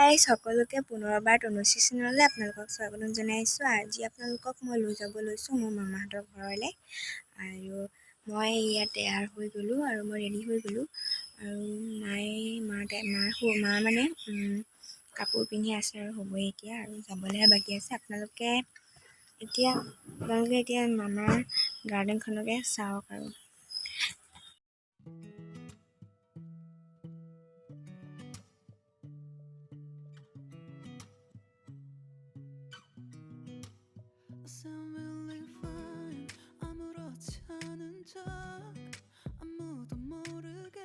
Guys সকলোকে পুনৰবাৰ তনুশ্ৰী চেনেললৈ আপোনালোকক স্বাগতম জনাইছোঁ। আজি আপোনালোকক মই লৈ যাব লৈছোঁ মোৰ মামাহঁতৰ ঘৰলৈ। আৰু মই ইয়াত তৈয়াৰ হৈ গ'লোঁ আৰু মই ৰেডি হৈ গ'লোঁ। আৰু মা মানে কাপোৰ পিন্ধি আছে আৰু হ'বই এতিয়া, আৰু যাবলৈহে বাকী আছে। আপোনালোকে এতিয়া মামাৰ গাৰ্ডেনখনকে চাওক আৰু। sound really fine. 아무렇지 않은 척 아무도 모르게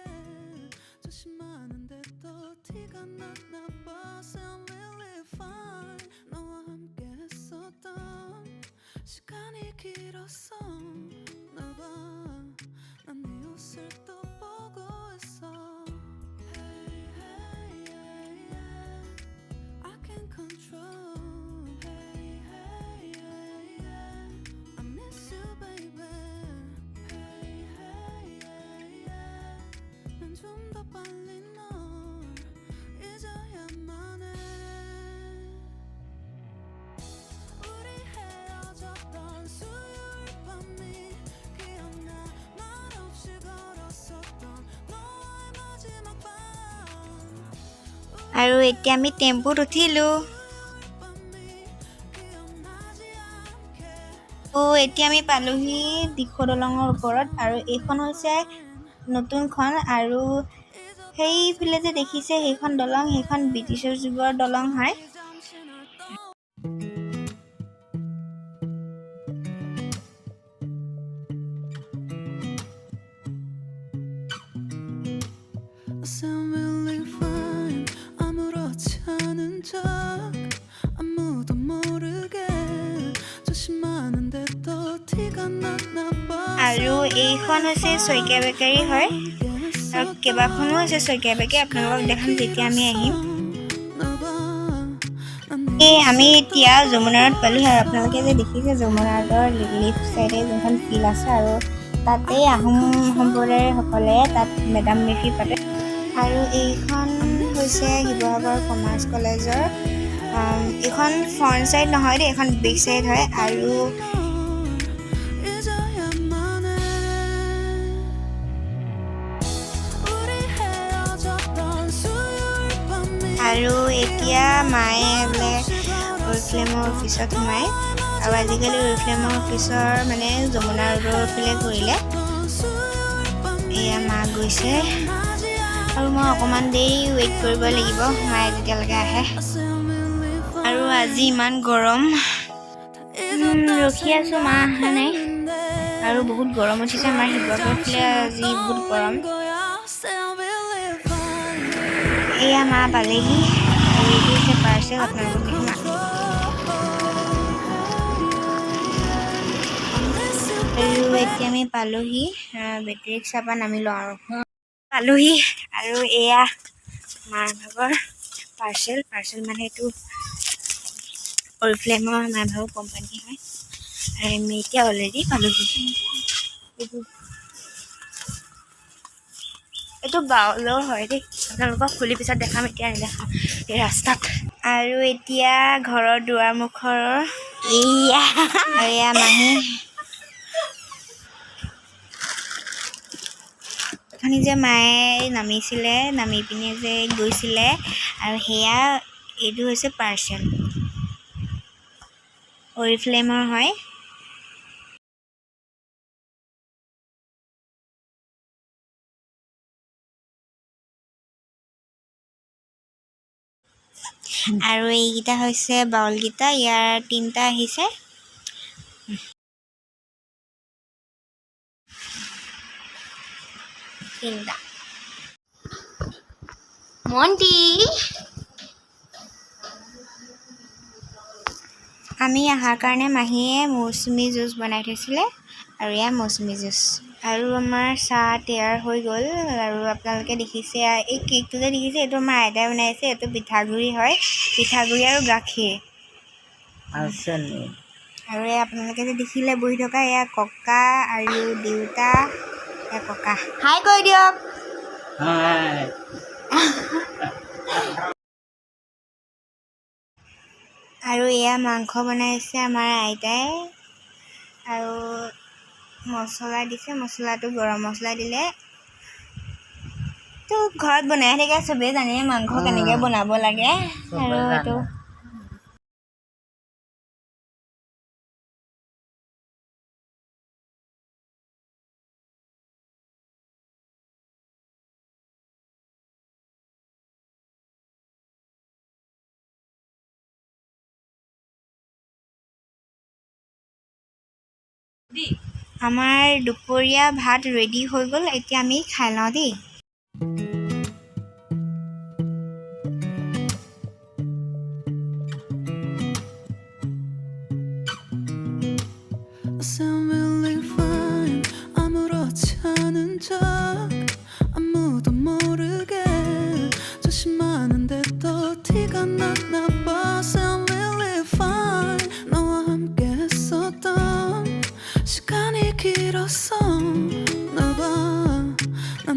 조심하는데 또 티가 났나 봐. Sound really fine. 너와 함께 했었던 시간이 길었어. 나 봐, 난 네 옷을 또 보고 있어. Hey, hey, hey, yeah. I can't control. 좀 더 빨리 널 잊어야만 해. 우리 헤어졌던 수요일 밤이 기억나. 말없이 걸었었던 너와의 마지막 밤. আৰু এতিয়া আমি টেম্পুত উঠিলোঁ। এতিয়া আমি পালোহি দিখৌ দলঙৰ ওপৰত, আৰু এইখন হৈছে নতুনখন। আৰু সেইফালে যে দেখিছে সেইখন দলং, সেইখন ব্ৰিটিছৰ যুগৰ দলং হয়। Sound really fine. 아무렇지 않은 척 아무도 모르게 조심하는데 또 티가 났나 봐. আৰু এইখন হৈছে শইকীয়া বেকাৰী হয়, আৰু কেইবাখনো আছে শইকীয়া বেকাৰী। আপোনালোকক দেখাম যেতিয়া আমি আহিম। আমি এতিয়া যমুনাৰত পালোঁ। আৰু আপোনালোকে যে দেখিছে যমুনাৰৰ লেফ্ট চাইডে যোনখন ফিল্ড আছে, আৰু তাতেই আহোম সম্প্ৰদায়সকলে তাত মেডাম মেফি পাতে। আৰু এইখন হৈছে শিৱসাগৰ কমাৰ্চ কলেজৰ। এইখন ফ্ৰণ্ট চাইড নহয় দেই, এইখন বেক চাইড হয়। আৰু এতিয়া মায়ে বোলে অৰিফ্লেমৰ অফিচত সোমায়। আৰু আজিকালি অৰিফ্লেমৰ অফিচৰ মানে যমুনা ৰোডৰ ফালে কৰিলে। এয়া মা গৈছে, আৰু মই অকণমান দেৰি ৱেইট কৰিব লাগিব মায়ে যেতিয়ালৈকে আহে। আৰু আজি ইমান গৰম, ৰখি আছোঁ মা অহা নাই। আৰু বহুত গৰম উঠিছে আমাৰ শিৱসাগৰ ফালে আজি, বহুত গৰম। এয়া মা পালেহি, আৰু এইটো হৈছে পাৰ্চেল। আপোনালোকক দেখিম। আৰু এতিয়া আমি পালোহি, বেটেৰী ৰিক্সাৰ পৰা নামিলোঁ আৰু পালোহি। আৰু এয়া মাৰ ভাগৰ পাৰ্চেল মানে এইটো অৰিফ্লেমৰ মাৰ ভাগৰ কোম্পানী হয়। আৰু আমি এতিয়া অলৰেডি পালোহি। এইটো বাউলৰ হয় দেই, আপোনালোকক খুলি পিছত দেখাম, এতিয়া নেদেখাম এই ৰাস্তাত। আৰু এতিয়া ঘৰৰ দুৱাৰমুখৰ এয়া মাহী। অথনি যে মায়ে নামিছিলে, নামি পিনে যে গৈছিলে, আৰু সেয়া এইটো হৈছে পাৰ্চেল, অৰিফ্লেমৰ হয়। আৰু এইকেইটা হৈছে বাউলকেইটা, ইয়াৰ 3টা আহিছে। মন্টি, আমি অহাৰ কাৰণে মাহীয়ে মৌচুমী জুচ বনাই থৈছিলে, আৰু এয়া মৌচুমী জুচ। আৰু আমাৰ চাহ তৈয়াৰ হৈ গ'ল। আৰু আপোনালোকে দেখিছে এই কেকটো যে দেখিছে, এইটো আমাৰ আইতাই বনাইছে। এইটো পিঠাগুড়ি হয়, পিঠাগুড়ি আৰু গাখীৰ। আৰু এয়া আপোনালোকে যে দেখিলে বহি থকা, এয়া ককা আৰু দেউতা। এয়া ককা, হাই কৈ দিয়ক। আৰু এয়া মাংস বনাইছে আমাৰ আইতাই আৰু মছলা দিছে মছলাটো গৰম মছলা দিলে তো ঘৰত বনাই থাকে চবেই জানে মাংস কেনেকৈ বনাব লাগে আৰু এইটো আমাৰ দুপৰীয়া ভাত ৰেডি হৈ গ'ল এতিয়া আমি খাই লওঁ দেই I sound really fine 아무렇지 않은 척 아무도 모르게 조심하는데 또 티가 났나 봐 Sound really fine 너와 함께 했었던 시간이 길었어 나봐난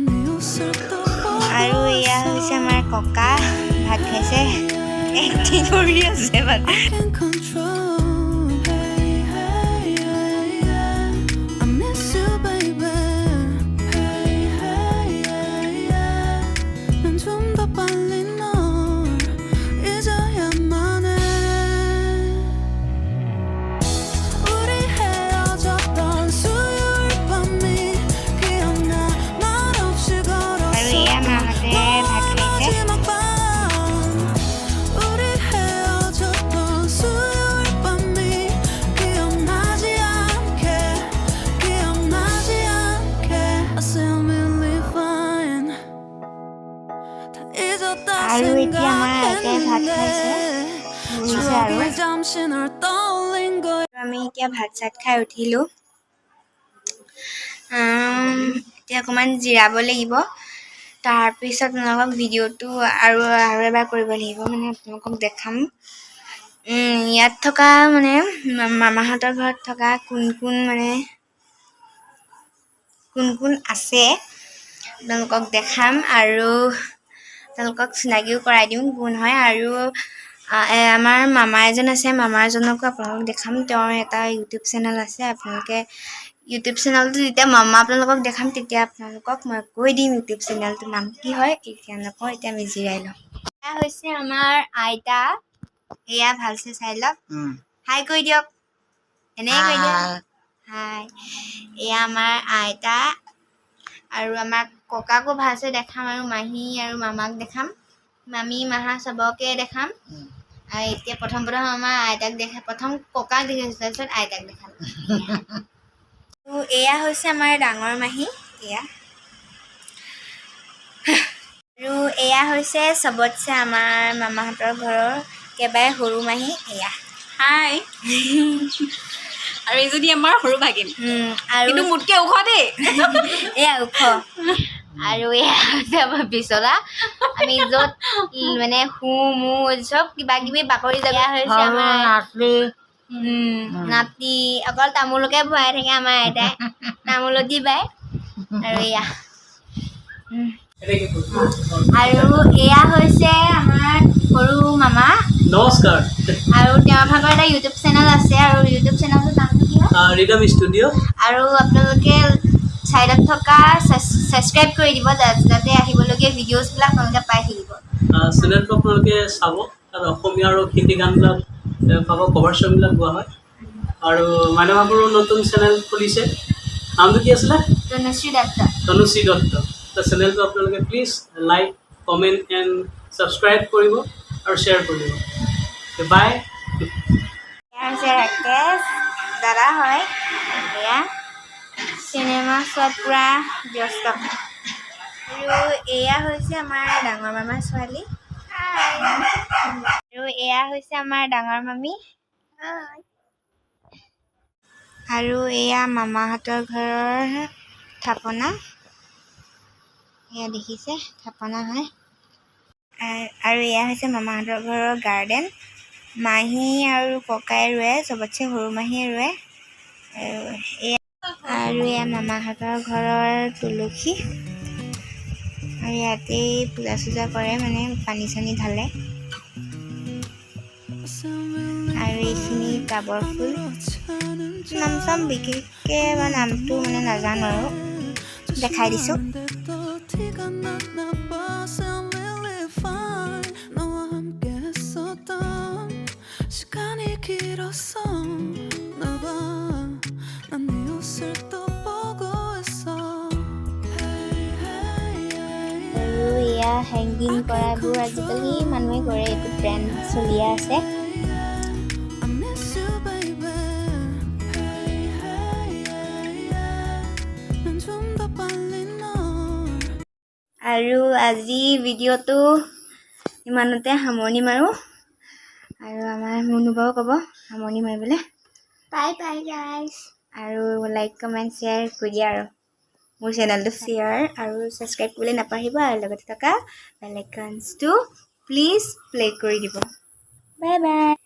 네 옷을 또 আৰু এয়া হৈছে আমাৰ ককা ভাত খাইছে এক্টিং কৰি আছে মানে I can't control hey, hey, hey, yeah. I miss you baby hey, hey, hey, yeah. 난 좀 더 빨리 널 잊어야만 해 우리 헤어졌던 수요일 밤이 기억나 말없이 আৰু এয়া 걸었어 মাহঁতে ভাত খাইছে 마지막 밤 우리 헤어졌던 수요일 밤이 기억나지 않게 I sound really fine 다 잊었다 আৰু এতিয়া আমাৰ আইতাই ভাত খাইছে 생각했는데 বুজিছে আৰু 추억이 잠시 널 떠올린 거야 আমি এতিয়া ভাত চাত খাই উঠিলোঁ এতিয়া অকণমান জিৰাব লাগিব তাৰপিছত আপোনালোকক ভিডিঅ'টো আৰু এবাৰ কৰিব লাগিব মানে আপোনালোকক দেখাম ইয়াত থকা মানে মামাহঁতৰ ঘৰত থকা কোন কোন আছে আপোনালোকক দেখাম আৰু আপোনালোকক চিনাকিও কৰাই দিম কোন হয় আৰু আমাৰ মামা এজন আছে মামাজনকো আপোনালোকক দেখাম তেওঁৰ এটা ইউটিউব চেনেল আছে আপোনালোকে ইউটিউব চেনেলটো যেতিয়া মামা আপোনালোকক দেখাম তেতিয়া আপোনালোকক মই কৈ দিম ইউটিউব চেনেলটোৰ নাম কি হয় এতিয়া নকওঁ এতিয়া আমি জিৰাই লওঁ এয়া হৈছে আমাৰ আইতা এয়া ভালছে চাই লওক হাই কৈ দিয়ক এনেই কৈ দিয়ক হাই এয়া আমাৰ আইতা আৰু আমাৰ ককাকো ভালছে দেখাম আৰু মাহী আৰু মামাক দেখাম মামী মাহা চবকে দেখাম আৰু এতিয়া প্ৰথম আমাৰ আইতাক দেখাম প্ৰথম ককাক দেখাইছোঁ তাৰপিছত আইতাক দেখাম এয়া হৈছে আমাৰ ডাঙৰ মাহী এয়া আৰু এয়া হৈছে চবতছে আমাৰ মামাহঁতৰ ঘৰৰ একেবাৰে সৰু মাহী এয়া হাই আৰু এইজনী আমাৰ সৰু ভাগিন আৰু কিন্তু মোতকে ওখ দেই এয়া ওখ আৰু এয়া হৈছে আমাৰ বিচনা আমি য'ত মানে চব কিবা কিবি বাকৰি জগা হৈছে আমাৰ নাতি অকল তামোলকে ভৰাই থাকে আমাৰ আইতাই তামোলতি বাই আৰু এয়া আৰু এয়া হৈছে আমাৰ সৰু মামা নমস্কাৰ আৰু তেওঁৰ ভাগৰ এটা ইউটিউব চেনেল আছে আৰু ইউটিউব চেনেলটোৰ নামটো কি হয় ৰিদম ষ্টুডিঅ' আৰু আপোনালোকে চাইডত থকা ছাবস্ক্ৰাইব কৰি দিব যাতে আহিবলগীয়া ভিডিঅ'জবিলাক আপোনালোকে পাই থাকিব চেনেলটো আপোনালোকে চাব তাত অসমীয়া আৰু হিন্দী গানবিলাক পাব কভাৰ শ্ব'বিলাক গোৱা হয় আৰু মাইনাবাবুৰো নতুন চেনেল খুলিছে নামটো কি আছিলে তনুশ্ৰী দত্ত চেনেলটো আপোনালোকে please like comment and subscribe কৰিব আৰু শ্বেয়াৰ কৰিব বাই এয়া হৈছে ৰাকেশ দাদা হয় এয়া চিনেমা চোৱাত পূৰা ব্যস্ত আৰু এয়া হৈছে আমাৰ ডাঙৰ মামাৰ ছোৱালী আৰু এয়া হৈছে আমাৰ ডাঙৰ মামী আৰু এয়া মামাহঁতৰ ঘৰৰ থাপনা এয়া দেখিছে থাপনা হয় আৰু এয়া হৈছে মামাহঁতৰ ঘৰৰ গাৰ্ডেন মাহী আৰু ককাই ৰুৱে চবতছে সৰু মাহীয়ে ৰুৱে আৰু এয়া মামাহঁতৰ ঘৰৰ তুলসী আৰু ইয়াতেই পূজা চূজা কৰে মানে পানী চানী ঢালে I sound really এইখিনি টাবৰ ফুল নাম চাম বিশেষকৈ মই নামটো মানে নাজানো আৰু দেখাই দিছোঁ 근데도 티가 났나 봐 Sound really fine 너와 함께 했었던 시간이 길었어 나봐난 네 옷을 또 보고 있어 Hey, hey, hey, আৰু এয়া হেংগিং কৰাবোৰ আজিকালি মানুহে কৰে এইটো ট্ৰেণ্ড চলিয়ে আছে I miss you baby Hey, hey, hey, yeah 난좀 더 빨리 널 আৰু আজি ভিডিঅ'টো ইমানতে সামৰণি মাৰোঁ আৰু আমাৰ মনুবাও ক'ব সামৰণি মাৰিবলৈ বাই বাই গাইজ আৰু লাইক কমেণ্ট শ্বেয়াৰ কৰি দিয়া আৰু মোৰ চেনেলটো শ্বেয়াৰ আৰু ছাবস্ক্ৰাইব কৰিবলৈ নাপাহৰিব আৰু লগতে থকা বেল আইকনছটো প্লিজ প্লে কৰি দিব বাই বাই